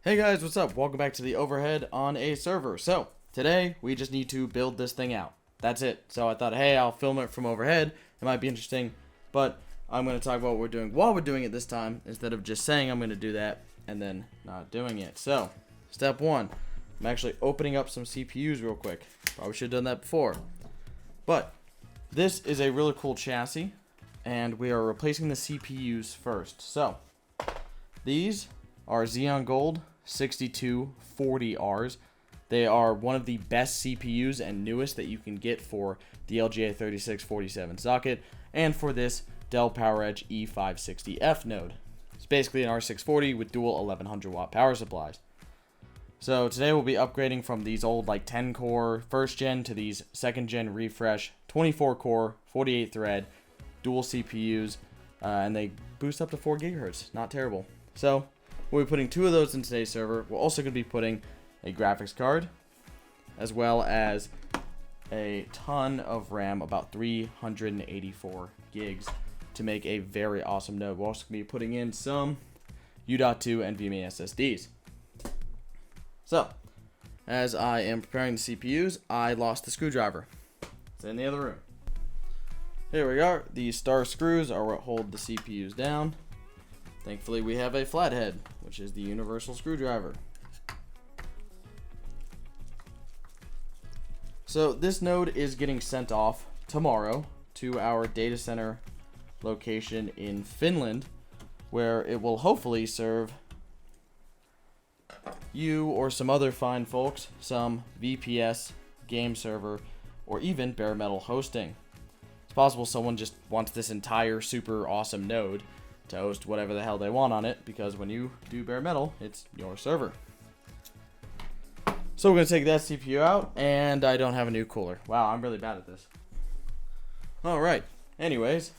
Hey guys, what's up? Welcome back to the overhead on a server. So, today we just need to build this thing out. That's it. So I thought, hey, I'll film it from overhead. It might be interesting, but I'm going to talk about what we're doing while we're doing it this time, instead of just saying I'm going to do that and then not doing it. So, step one, I'm actually opening up some CPUs real quick. Probably should have done that before. But, this is a really cool chassis, and we are replacing the CPUs first. So, these are Xeon Gold 6240Rs. They are one of the best CPUs and newest that you can get for the LGA 3647 socket and for this Dell PowerEdge E560F node. It's basically an R640 with dual 1100 watt power supplies. So today we'll be upgrading from these old like 10 core first gen to these second gen refresh 24 core 48 thread dual CPUs, and they boost up to 4 gigahertz. Not terrible. So we'll be putting 2 of those in today's server. We're also going to be putting a graphics card, as well as a ton of RAM, about 384 gigs, to make a very awesome node. We're also going to be putting in some U.2 and NVMe SSDs. So, as I am preparing the CPUs, I lost the screwdriver. It's in the other room. Here we are. These star screws are what hold the CPUs down. Thankfully, we have a flathead, which is the universal screwdriver. So this node is getting sent off tomorrow to our data center location in Finland, where it will hopefully serve you or some other fine folks some VPS, Gameserver, or even Baremetal hosting. It's possible someone just wants this entire super awesome node to host whatever the hell they want on it, because when you do bare metal, it's your server. So we're going to take that CPU out, and I don't have a new cooler. Wow, I'm really bad at this. Alright, anyways,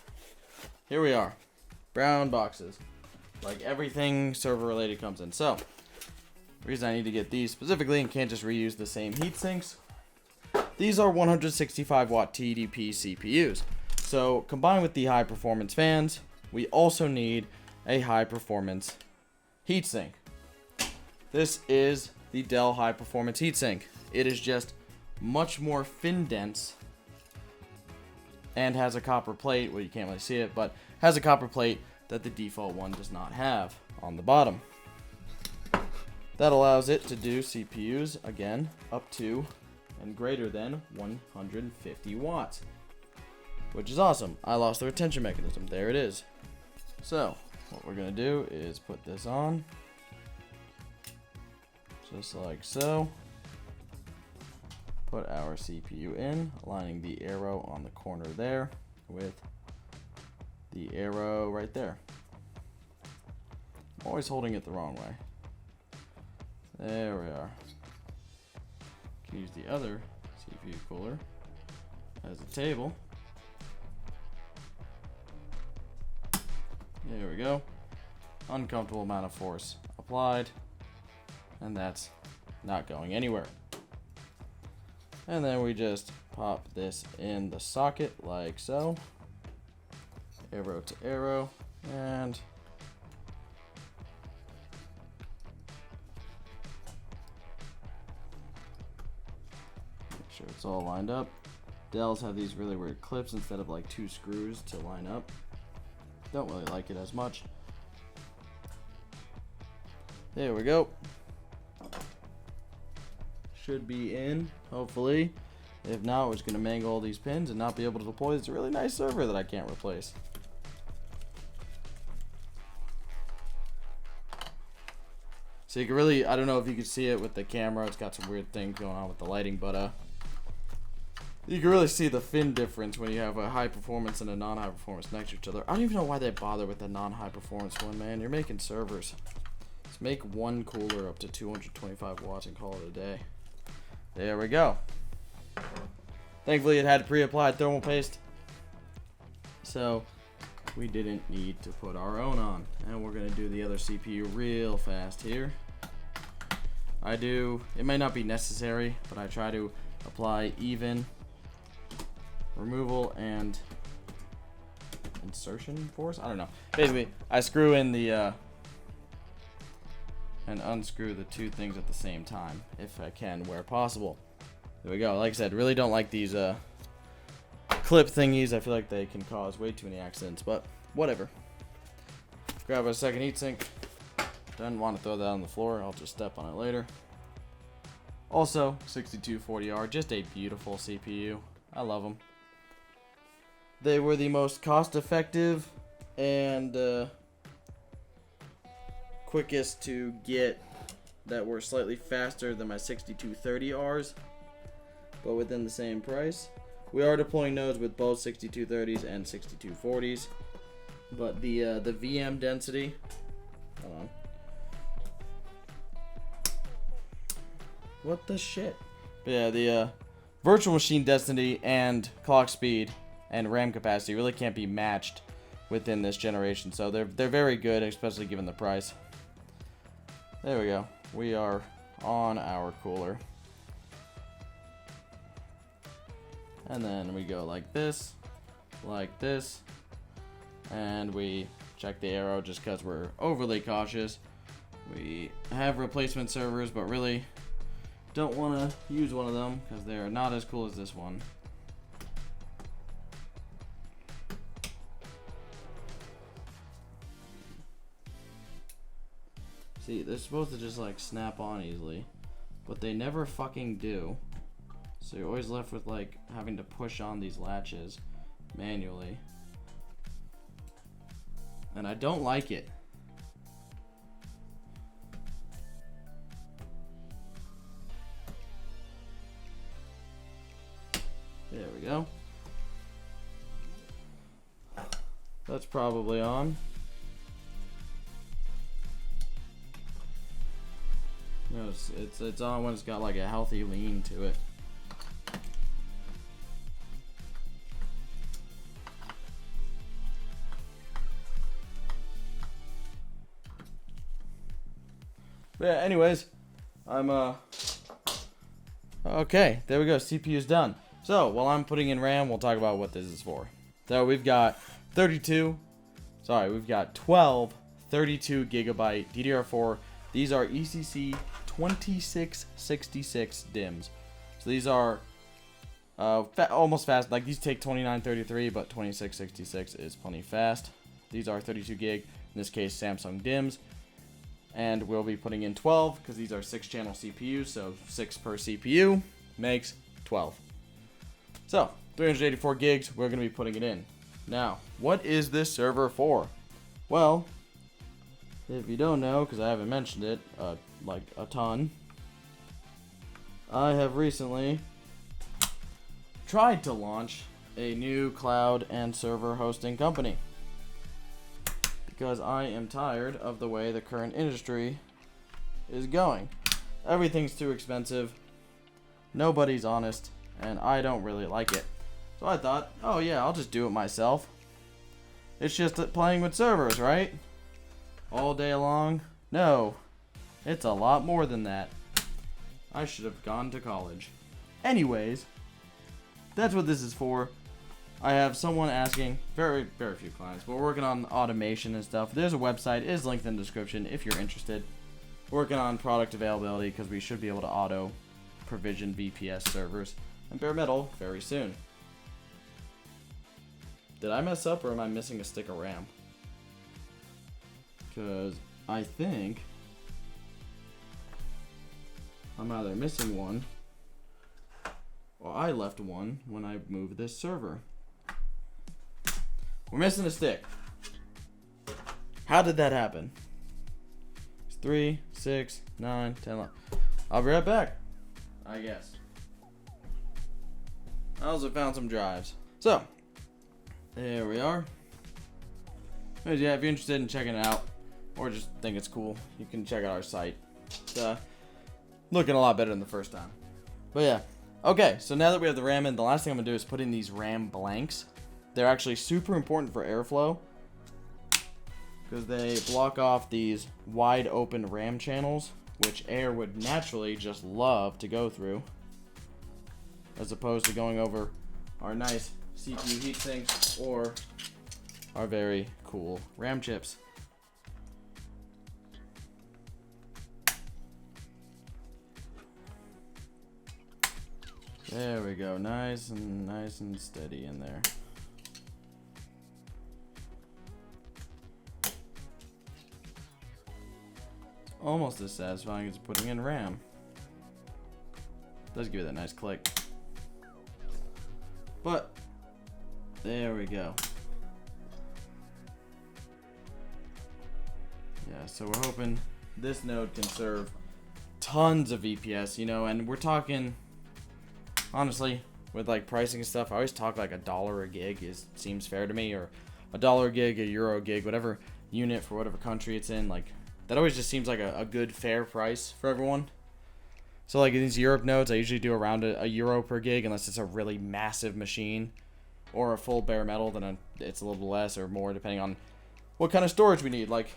here we are. Brown boxes. Like everything server related comes in. So, the reason I need to get these specifically and can't just reuse the same heat sinks, these are 165 watt TDP CPUs. So, combined with the high performance fans, we also need a high performance heatsink. This is the Dell high performance heatsink. It is just much more fin dense and has a copper plate. Well, you can't really see it, but has a copper plate that the default one does not have on the bottom. That allows it to do CPUs, again, up to and greater than 150 watts. Which is awesome. I lost the retention mechanism. There it is. So, what we're going to do is put this on. Just like so. Put our CPU in, aligning the arrow on the corner there with the arrow right there. I'm always holding it the wrong way. There we are. Can use the other CPU cooler as a table. There we go. Uncomfortable amount of force applied. And that's not going anywhere. And then we just pop this in the socket like so. Arrow to arrow. And make sure it's all lined up. Dells have these really weird clips instead of like 2 screws to line up. Don't really like it as much. There we go. Should be in, hopefully. If not, we're just going to mangle all these pins and not be able to deploy this really nice server that I can't replace. So you can really, I don't know if you can see it with the camera. It's got some weird things going on with the lighting, but you can really see the fin difference when you have a high performance and a non-high performance next to each other. I don't even know why they bother with the non-high performance one, man. You're making servers. Let's make one cooler up to 225 watts and call it a day. There we go. Thankfully it had pre-applied thermal paste, so we didn't need to put our own on. And we're going to do the other CPU real fast here. It may not be necessary, but I try to apply even removal and insertion force. I don't know. Basically, I screw in the and unscrew the two things at the same time, if I can, where possible. There we go. Like I said, really don't like these clip thingies. I feel like they can cause way too many accidents, but whatever. Grab a second heatsink. Don't want to throw that on the floor. I'll just step on it later. Also, 6240R, just a beautiful CPU. I love them. They were the most cost-effective and quickest to get that were slightly faster than my 6230Rs, but within the same price. We are deploying nodes with both 6230s and 6240s, but the VM density, hold on. What the shit? Yeah, the virtual machine density and clock speed and RAM capacity really can't be matched within this generation, so they're very good, especially given the price. There we go. We are on our cooler. And then we go like this, and we check the arrow just because we're overly cautious. We have replacement servers, but really don't want to use one of them because they're not as cool as this one. See, they're supposed to just like snap on easily, but they never fucking do. So you're always left with like having to push on these latches manually. And I don't like it. There we go. That's probably on. No, it's on when it's got like a healthy lean to it. But yeah, anyways, I'm okay, there we go, CPU's done. So while I'm putting in RAM, we'll talk about what this is for. So we've got 12 32 gigabyte DDR4. These are ECC 2666 DIMMs. So these are almost fast. Like these take 2933, but 2666 is plenty fast. These are 32 gig, in this case Samsung DIMMs. And we'll be putting in 12 because these are 6-channel CPUs, so 6 per CPU makes 12. So 384 gigs, we're going to be putting it in. Now, what is this server for? Well, if you don't know, because I haven't mentioned it like a ton, I have recently tried to launch a new cloud and server hosting company because I am tired of the way the current industry is going. Everything's too expensive, nobody's honest, and I don't really like it. So I thought, oh yeah, I'll just do it myself. It's just playing with servers, right? All day long? No, it's a lot more than that. I should have gone to college. Anyways, that's what this is for. I have someone asking, very few clients, but we're working on automation and stuff. There's a website, it is linked in the description if you're interested. Working on product availability because we should be able to auto provision VPS servers and Baremetal very soon. Did I mess up or am I missing a stick of RAM? Because I think I'm either missing one or I left one when I moved this server. We're missing a stick. How did that happen? It's 3, 6, 9, 10, 11. I'll be right back, I guess. I also found some drives. So, there we are. Anyways, yeah, if you're interested in checking it out, or just think it's cool, you can check out our site. It's looking a lot better than the first time. But yeah, okay, so now that we have the RAM in, the last thing I'm going to do is put in these RAM blanks. They're actually super important for airflow because they block off these wide open RAM channels, which air would naturally just love to go through, as opposed to going over our nice CPU heatsinks or our very cool RAM chips. There we go. Nice and steady in there. It's almost as satisfying as putting in RAM. Does give it that nice click. But there we go. Yeah, so we're hoping this node can serve tons of EPS, you know, and we're talking, honestly, with like pricing and stuff, I always talk like $1 a gig seems fair to me, or $1 a gig, €1 a gig, whatever unit for whatever country it's in. Like that always just seems like a good fair price for everyone. So like in these Europe nodes, I usually do around a euro per gig, unless it's a really massive machine or a full bare metal. Then it's a little less or more depending on what kind of storage we need. Like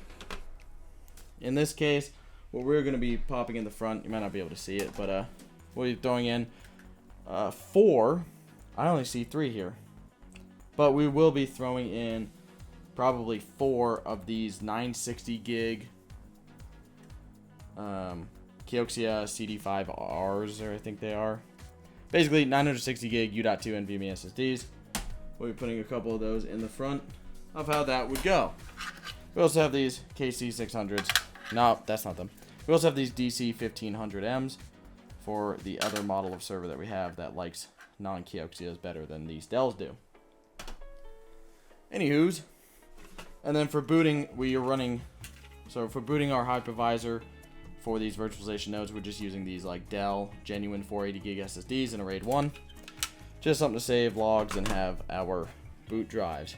in this case, what we're going to be popping in the front, you might not be able to see it, but we'll be throwing in 4. I only see 3 here, but we will be throwing in probably 4 of these 960 gig Kioxia CD5Rs, or I think they are. Basically 960 gig U.2 NVMe SSDs. We'll be putting a couple of those in the front of how that would go. We also have these KC600s. No, that's not them. We also have these DC1500Ms for the other model of server that we have that likes non-Kioxias better than these Dells do. Anywho's, and then for booting, we are running, so for booting our hypervisor for these virtualization nodes, we're just using these like Dell genuine 480 gig SSDs in a RAID 1. Just something to save logs and have our boot drives.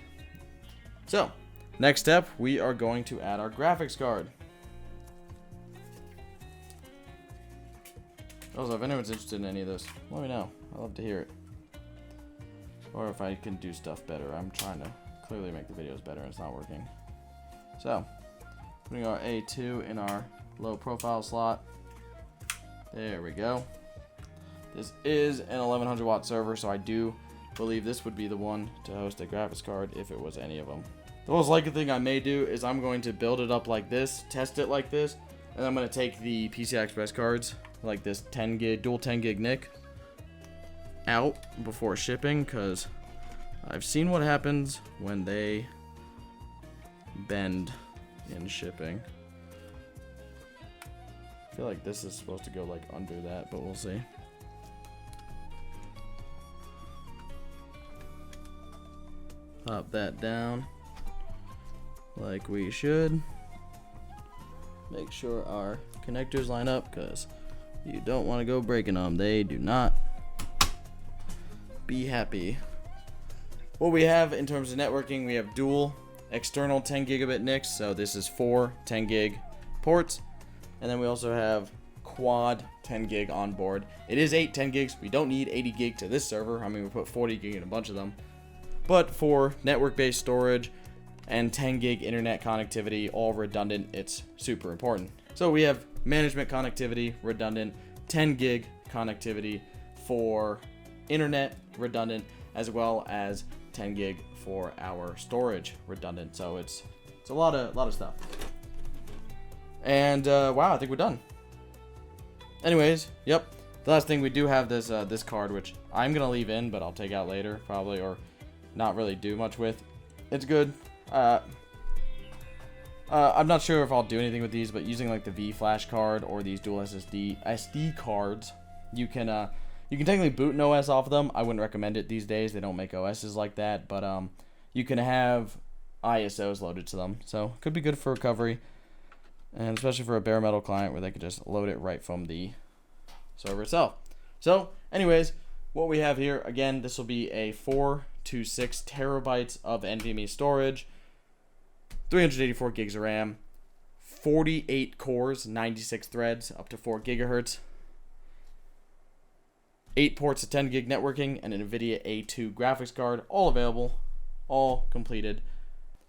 So, next step, we are going to add our graphics card. Also, if anyone's interested in any of this, let me know. I'd love to hear it. Or if I can do stuff better. I'm trying to clearly make the videos better and it's not working. So, putting our A2 in our low profile slot. There we go. This is an 1100 watt server, so I do believe this would be the one to host a graphics card if it was any of them. The most likely thing I may do is I'm going to build it up like this, test it like this, and I'm going to take the PCI Express cards, like this 10 gig, dual 10 gig NIC, out before shipping, because I've seen what happens when they bend in shipping. I feel like this is supposed to go like under that, but we'll see. Pop that down like we should. Make sure our connectors line up, because you don't want to go breaking them. They do not be happy. What we have in terms of networking, we have dual external 10 gigabit NICs, so this is 4 10 gig ports, and then we also have quad 10 gig on board. It is 8 10 gigs. We don't need 80 gig to this server. I mean, we put 40 gig in a bunch of them, but for network based storage and 10 gig internet connectivity, all redundant, it's super important. So we have management connectivity, redundant, 10 gig connectivity for internet, redundant, as well as 10 gig for our storage, redundant. So it's a lot of stuff. And wow, I think we're done. Anyways, yep. The last thing, we do have this this card, which I'm gonna leave in, but I'll take out later probably, or not really do much with. It's good. I'm not sure if I'll do anything with these, but using like the V flash card or these dual SD cards, you can technically boot an OS off of them. I wouldn't recommend it these days. They don't make OSs like that, but you can have ISOs loaded to them, so could be good for recovery, and especially for a bare metal client where they could just load it right from the server itself. So, anyways, what we have here, again, this will be a 4 to 6 terabytes of NVMe storage, 384 gigs of RAM, 48 cores, 96 threads, up to 4 gigahertz, 8 ports of 10 gig networking, and an NVIDIA A2 graphics card, all available, all completed.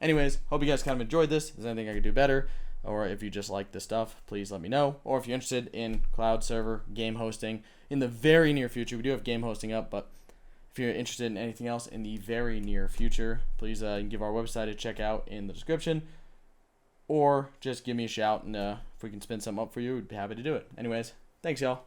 Anyways, hope you guys kind of enjoyed this. If there's anything I could do better, or if you just like this stuff, please let me know. Or if you're interested in cloud server, game hosting, in the very near future, we do have game hosting up, but if you're interested in anything else in the very near future, please give our website a check out in the description, or just give me a shout, and if we can spin something up for you, we'd be happy to do it. Anyways, thanks y'all.